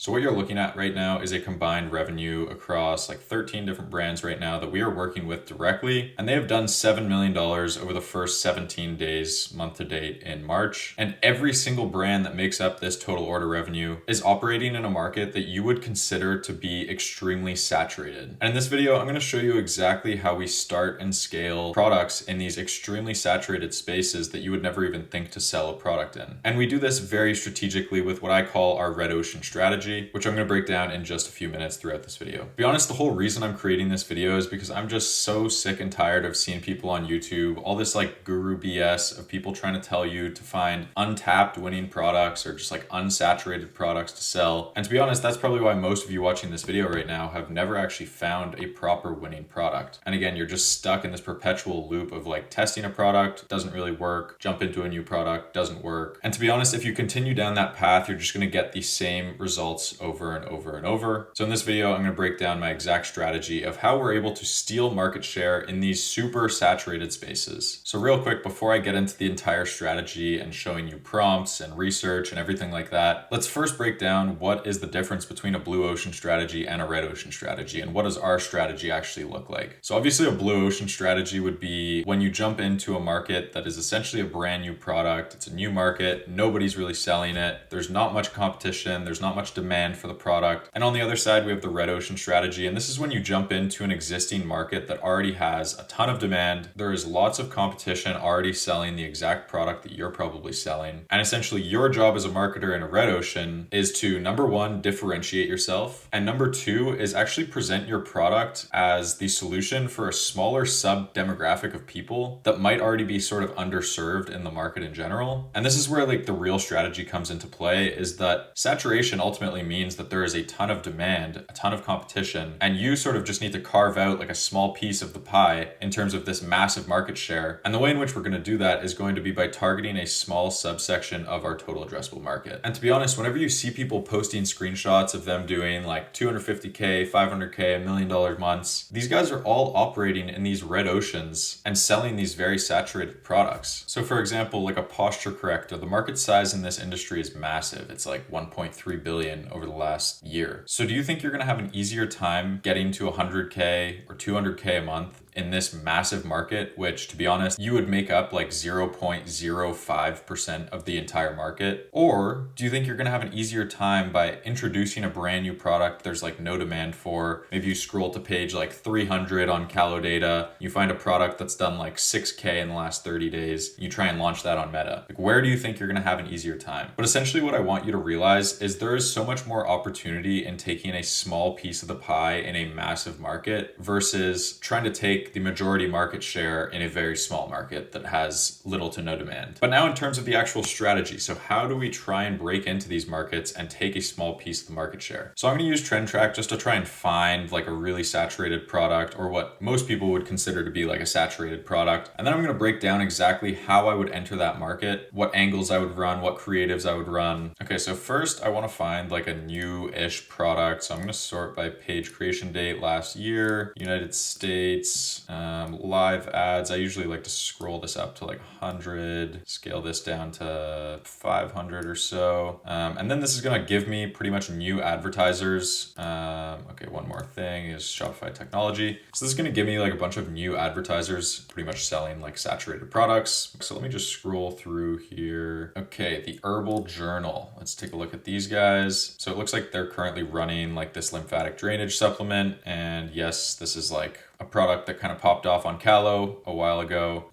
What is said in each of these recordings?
So what you're looking at right now is a combined revenue across like 13 different brands right now that we are working with directly. And they have done $7 million over the first 17 days, month to date in March. And every single brand that makes up this total order revenue is operating in a market that you would consider to be extremely saturated. And in this video, I'm going to show you exactly how we start and scale products in these extremely saturated spaces that you would never even think to sell a product in. And we do this very strategically with what I call our red ocean strategy, which I'm going to break down in just a few minutes throughout this video. To be honest, the whole reason I'm creating this video is because I'm just so sick and tired of seeing people on YouTube, all this like guru BS of people trying to tell you to find untapped winning products or just like unsaturated products to sell. And to be honest, that's probably why most of you watching this video right now have never actually found a proper winning product. And again, you're just stuck in this perpetual loop of like testing a product, doesn't really work, jump into a new product, doesn't work. And to be honest, if you continue down that path, you're just going to get the same results over and over and over. So in this video, I'm going to break down my exact strategy of how we're able to steal market share in these super saturated spaces. So real quick, before I get into the entire strategy and showing you prompts and research and everything like that, let's first break down what is the difference between a blue ocean strategy and a red ocean strategy, and what does our strategy actually look like. So obviously a blue ocean strategy would be when you jump into a market that is essentially a brand new product. It's a new market, nobody's really selling it, there's not much competition, there's not much demand for the product. And on the other side, we have the red ocean strategy. And this is when you jump into an existing market that already has a ton of demand. There is lots of competition already selling the exact product that you're probably selling. And essentially your job as a marketer in a red ocean is to, number one, differentiate yourself. And number two is actually present your product as the solution for a smaller sub demographic of people that might already be sort of underserved in the market in general. And this is where like the real strategy comes into play, is that saturation ultimately means that there is a ton of demand, a ton of competition, and you sort of just need to carve out like a small piece of the pie in terms of this massive market share. And the way in which we're going to do that is going to be by targeting a small subsection of our total addressable market. And to be honest, whenever you see people posting screenshots of them doing like 250K, 500K, $1 million months, these guys are all operating in these red oceans and selling these very saturated products. So for example, like a posture corrector, the market size in this industry is massive. It's like 1.3 billion over the last year. So do you think you're going to have an easier time getting to 100K or 200K a month in this massive market, which to be honest, you would make up like 0.05% of the entire market? Or do you think you're going to have an easier time by introducing a brand new product there's like no demand for? Maybe you scroll to page like 300 on Callow Data, you find a product that's done like 6K in the last 30 days, you try and launch that on Meta. Like, where do you think you're going to have an easier time? But essentially what I want you to realize is there is so much more opportunity in taking a small piece of the pie in a massive market versus trying to take the majority market share in a very small market that has little to no demand. But now in terms of the actual strategy, so how do we try and break into these markets and take a small piece of the market share? So I'm going to use Trend Track just to try and find like a really saturated product, or what most people would consider to be like a saturated product. And then I'm going to break down exactly how I would enter that market, what angles I would run, what creatives I would run. Okay, so first I want to find like a new-ish product. So I'm going to sort by page creation date last year, United States, live ads. I usually like to scroll this up to like 100, scale this down to 500 or so. And then this is going to give me pretty much new advertisers. Okay, one more thing is Shopify technology. So this is going to give me like a bunch of new advertisers pretty much selling like saturated products. So let me just scroll through here. Okay, the Herbal Journal. Let's take a look at these guys. So it looks like they're currently running like this lymphatic drainage supplement. And yes, this is like a product that kind of popped off on Callow a while ago.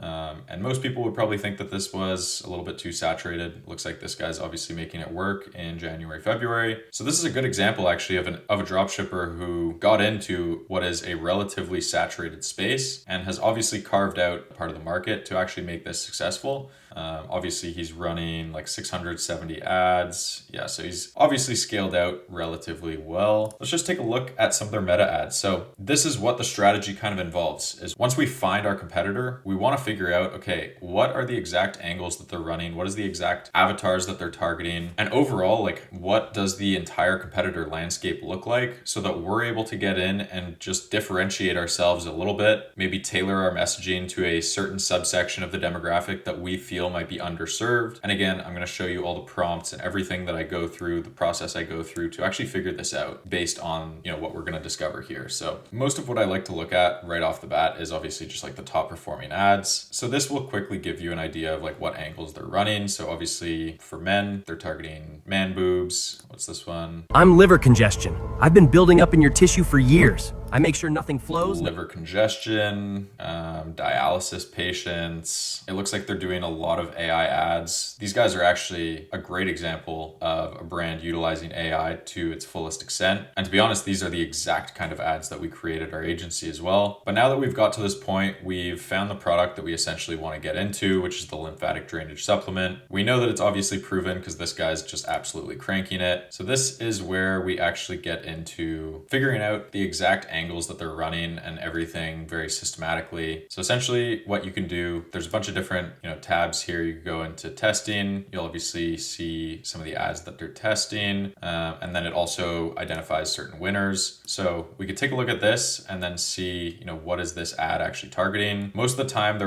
And most people would probably think that this was a little bit too saturated. Looks like this guy's obviously making it work in January, February. So this is a good example actually of a dropshipper who got into what is a relatively saturated space and has obviously carved out part of the market to actually make this successful. Obviously he's running like 670 ads. Yeah, so he's obviously scaled out relatively well. Let's just take a look at some of their meta ads. So this is what the strategy kind of involves, is once we find our competitor, we want to figure out, okay, what are the exact angles that they're running? What is the exact avatars that they're targeting? And overall, like, what does the entire competitor landscape look like so that we're able to get in and just differentiate ourselves a little bit, maybe tailor our messaging to a certain subsection of the demographic that we feel feel might be underserved. And again, I'm going to show you all the prompts and everything that I go through, the process I go through to actually figure this out based on, what we're going to discover here. So most of what I like to look at right off the bat is obviously just like the top performing ads. So this will quickly give you an idea of like what angles they're running. So obviously for men, they're targeting man boobs. What's this one? I'm liver congestion. I've been building up in your tissue for years. I make sure nothing flows. Liver congestion, dialysis patients. It looks like they're doing a lot of AI ads. These guys are actually a great example of a brand utilizing AI to its fullest extent. And to be honest, these are the exact kind of ads that we created our agency as well. But now that we've got to this point, we've found the product that we essentially want to get into, which is the lymphatic drainage supplement. We know that it's obviously proven because this guy's just absolutely cranking it. So this is where we actually get into figuring out the exact angles that they're running and everything very systematically. So essentially what you can do, there's a bunch of different, tabs here. You can go into testing. You'll obviously see some of the ads that they're testing. And then it also identifies certain winners. So we could take a look at this and then see, what is this ad actually targeting? Most of the time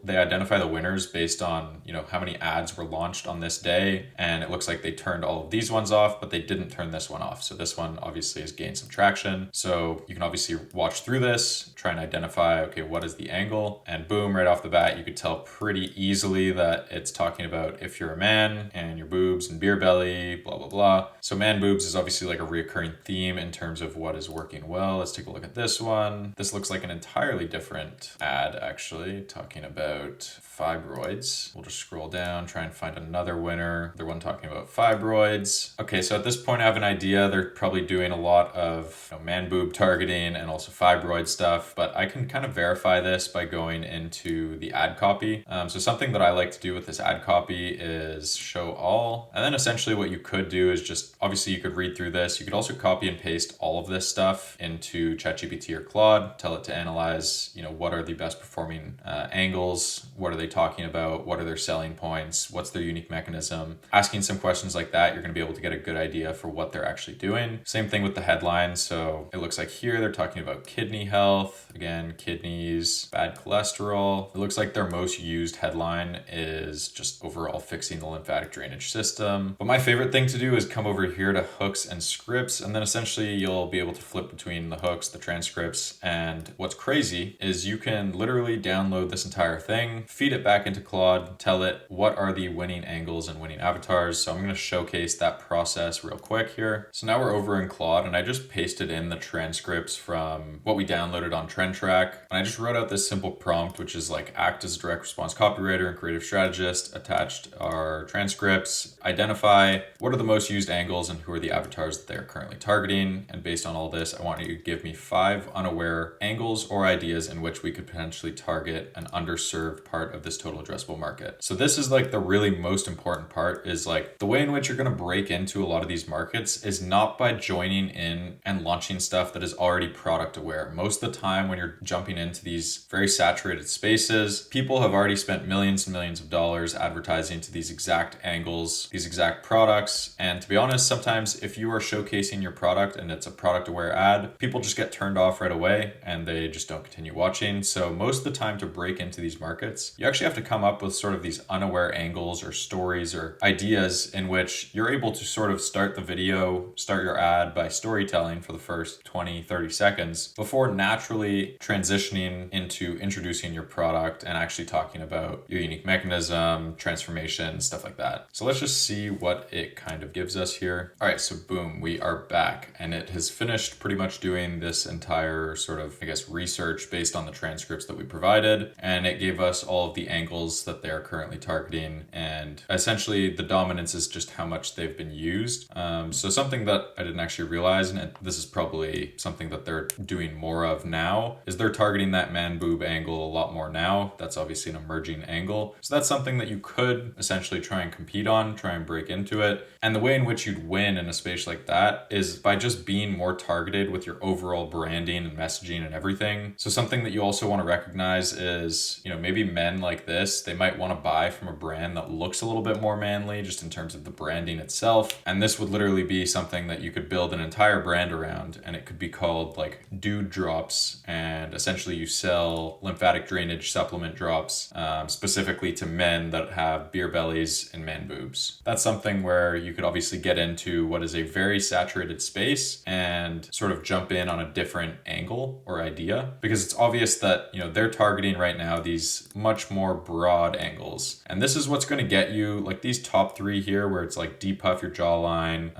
they identify the winners based on, how many ads were launched on this day. And it looks like they turned all of these ones off, but they didn't turn this one off. So this one obviously has gained some traction. So you can obviously watch through this, try and identify, okay, what is the angle? And boom, right off the bat, you could tell pretty easily that it's talking about if you're a man and your boobs and beer belly, blah, blah, blah. So man boobs is obviously like a reoccurring theme in terms of what is working well. Let's take a look at this one. This looks like an entirely different ad, actually, talking about fibroids. We'll just scroll down, try and find another winner. The one talking about fibroids. Okay, so at this point, I have an idea. They're probably doing a lot of man boob targeting and also fibroid stuff, but I can kind of verify this by going into the ad copy. So something that I like to do with this ad copy is show all. And then essentially what you could do is just, obviously you could read through this. You could also copy and paste all of this stuff into ChatGPT or Claude, tell it to analyze, what are the best performing angles? What are they talking about? What are their selling points? What's their unique mechanism? Asking some questions like that, you're going to be able to get a good idea for what they're actually doing. Same thing with the headline. So it looks like here they're talking about kidney health. Again, kidneys, bad cholesterol. It looks like their most used headline is just overall fixing the lymphatic drainage system. But my favorite thing to do is come over here to hooks and scripts, and then essentially you'll be able to flip between the hooks, the transcripts, and what's crazy is you can literally download this entire thing, feed it back into Claude, tell it what are the winning angles and winning avatars. So I'm going to showcase that process real quick here. So now we're over in Claude and I just pasted in the transcripts from what we downloaded on TrendTrack. And I just wrote out this simple prompt, which is like act as a direct response copywriter and creative strategist. Attached are transcripts, identify what are the most used angles and who are the avatars that they are currently targeting. And based on all this, I want you to give me 5 unaware angles or ideas in which we could potentially target an underserved part of this total addressable market. So this is like the really most important part, is like the way in which you're going to break into a lot of these markets is not by joining in and launching stuff that is already product aware. Most of the time when you're jumping into these very saturated spaces, people have already spent millions and millions of dollars advertising to these exact angles, these exact products. And to be honest, sometimes if you are showcasing your product and it's a product aware ad, people just get turned off right away and they just don't continue watching. So most of the time to break into these markets, you actually have to come up with sort of these unaware angles or stories or ideas in which you're able to sort of start the video, start your ad by storytelling for the first 20, 30 seconds before naturally transitioning into introducing your product and actually talking about your unique mechanism, transformation, stuff like that. So let's just see what it kind of gives us here. All right, so boom, we are back and it has finished pretty much doing this entire sort of, research based on the transcripts that we provided. And it gave us all of the angles that they are currently targeting. And essentially the dominance is just how much they've been used. So something that I didn't actually realize, and this is probably something that they're doing more of now, is they're targeting that man boob angle a lot more now. That's obviously an emerging angle. So that's something that you could essentially try and compete on, try and break into it. And the way in which you'd win in a space like that is by just being more targeted with your overall branding and messaging and everything. So something that you also want to recognize is, maybe men like this, they might want to buy from a brand that looks a little bit more manly just in terms of the branding itself. And this would literally be something that you could build an entire brand around, and it could be called like dude drops, and essentially you sell lymphatic drainage supplement drops specifically to men that have beer bellies and man boobs. That's something where you could obviously get into what is a very saturated space and sort of jump in on a different angle or idea, because it's obvious that, you know, they're targeting right now these much more broad angles. And this is what's going to get you like these top three here, where it's like depuff your jawline,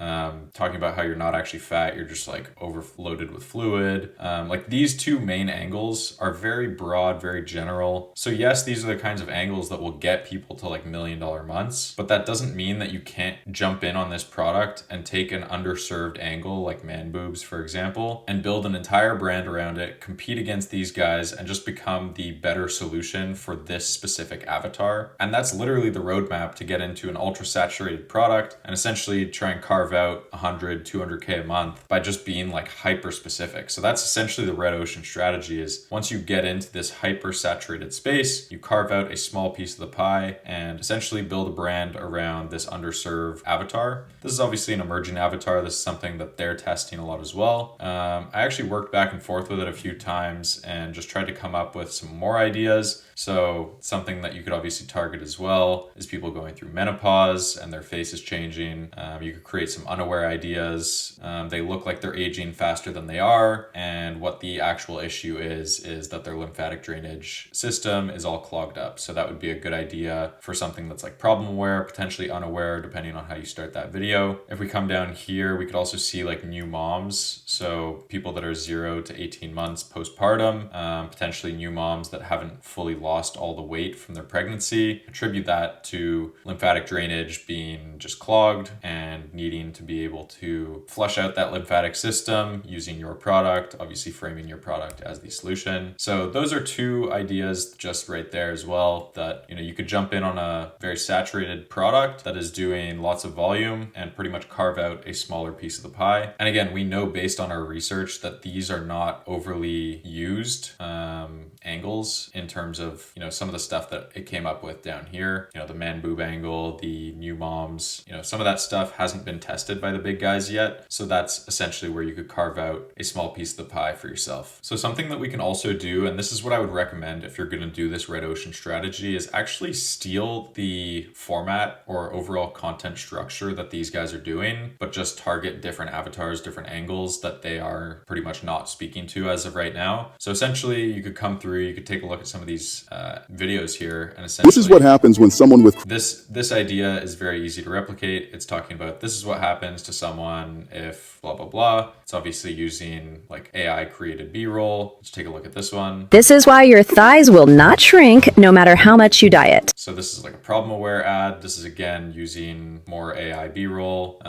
talking about how you're not actually fat, you're just like overloaded with fluid. Like these two main angles are very broad, very general. So yes, these are the kinds of angles that will get people to like $1 million months, but that doesn't mean that you can't jump in on this product and take an underserved angle like man boobs, for example, and build an entire brand around it, compete against these guys, and just become the better solution for this specific avatar. And that's literally the roadmap to get into an ultra saturated product and essentially try and carve out 100, 200K a month by just being like hyper specific. So that's essentially the red ocean strategy. Is once you get into this hyper saturated space, you carve out a small piece of the pie and essentially build a brand around this underserved avatar. This is obviously an emerging avatar. This is something that they're testing a lot as well. I actually worked back and forth with it a few times and just tried to come up with some more ideas. So something that you could obviously target as well is people going through menopause and their face is changing. You could create some unaware ideas. They look like they're aging faster than they are, and what the actual issue is that their lymphatic drainage system is all clogged up. So that would be a good idea for something that's like problem aware, potentially unaware, depending on how you start that video. If we come down here, we could also see like new moms. So people that are 0 to 18 months postpartum, potentially new moms that haven't fully lost all the weight from their pregnancy. Attribute that to lymphatic drainage being just clogged and needing to be able to flush out that lymphatic system using your product, obviously framing your product as the solution. So those are two ideas just right there as well, that, you know, you could jump in on a very saturated product that is doing lots of volume and pretty much carve out a smaller piece of the pie. And again, we know based on our research that these are not overly used angles in terms of, you know, some of the stuff that it came up with down here, you know, the man boob angle, the new moms, you know, some of that stuff hasn't been tested by the big guys yet. So that's essentially where you could carve out a small piece of the pie for yourself. So something that we can also do, and this is what I would recommend if you're going to do this red ocean strategy, is actually steal the format or overall content structure that these guys are doing, but just target different avatars, different angles that they are pretty much not speaking to as of right now. So essentially you could come through, you could take a look at some of these videos here, and essentially this is what happens when someone with this idea is very easy to replicate. It's talking about this is what happens to someone if blah blah blah. It's obviously using like AI created B-roll. Let's take a look at this one. This is why your thighs will not shrink no matter how much you diet. So this is like a problem aware ad. This is again using more AI B-roll.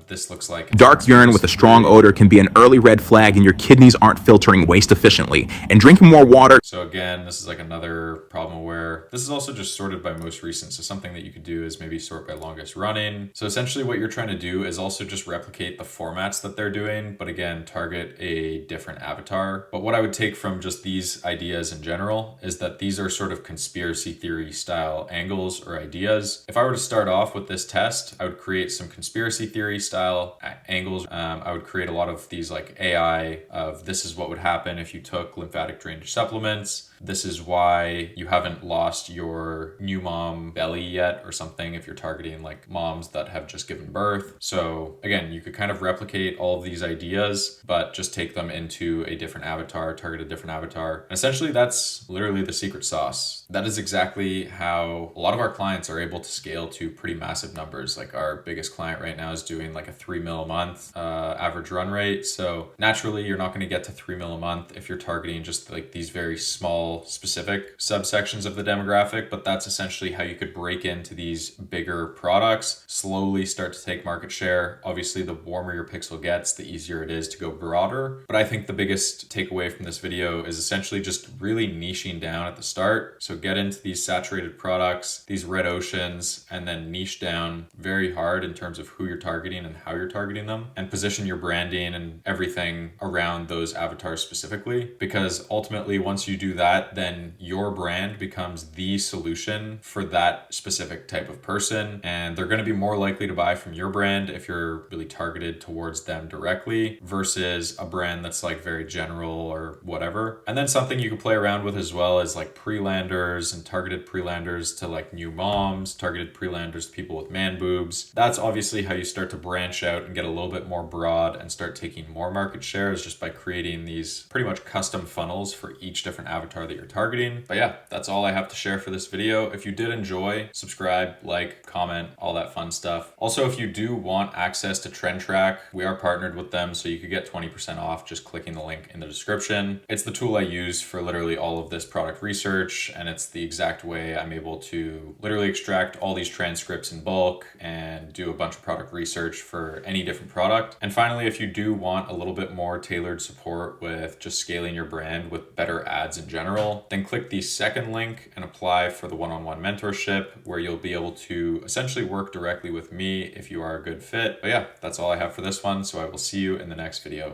This looks like dark urine with a strong odor can be an early red flag, and your kidneys aren't filtering waste efficiently. And drinking more water. So again, this is like another problem aware. This is also just sorted by most recent. So something that you could do is maybe sort by longest running. So essentially what you're trying to do is also just replicate the formats that they're doing, but again, target a different avatar. But what I would take from just these ideas in general is that these are sort of conspiracy theory style angles or ideas. If I were to start off with this test, I would create some conspiracy theory style angles. I would create a lot of these like AI of this is what would happen if you took lymphatic drainage supplements. This is why you haven't lost your new mom belly yet or something if you're targeting like moms that have just given birth. So again, you could kind of replicate all of these ideas, but just take them into a different avatar, target a different avatar. And essentially that's literally the secret sauce. That is exactly how a lot of our clients are able to scale to pretty massive numbers. Like our biggest client right now is doing like a 3 mil a month average run rate. So naturally you're not going to get to 3 mil a month if you're targeting just like these very small specific subsections of the demographic, but that's essentially how you could break into these bigger products, slowly start to take market share. Obviously, the warmer your pixel gets, the easier it is to go broader. But I think the biggest takeaway from this video is essentially just really niching down at the start. So get into these saturated products. products, these red oceans, and then niche down very hard in terms of who you're targeting and how you're targeting them, and position your branding and everything around those avatars specifically. Because ultimately, once you do that, then your brand becomes the solution for that specific type of person, and they're going to be more likely to buy from your brand if you're really targeted towards them directly versus a brand that's like very general or whatever. And then something you can play around with as well is like pre-landers and targeted pre-landers to like new moms, targeted pre-landers to people with man boobs. That's obviously how you start to branch out and get a little bit more broad and start taking more market shares, just by creating these pretty much custom funnels for each different avatar that you're targeting. But yeah, that's all I have to share for this video. If you did enjoy, subscribe, like, comment, all that fun stuff. Also, if you do want access to Trend Track, we are partnered with them, so you could get 20% off just clicking the link in the description. It's the tool I use for literally all of this product research, and it's the exact way I'm able to literally extract all these transcripts in bulk and do a bunch of product research for any different product. And finally, if you do want a little bit more tailored support with just scaling your brand with better ads in general, then click the second link and apply for the one-on-one mentorship, where you'll be able to essentially work directly with me if you are a good fit. But yeah, that's all I have for this one, so I will see you in the next video.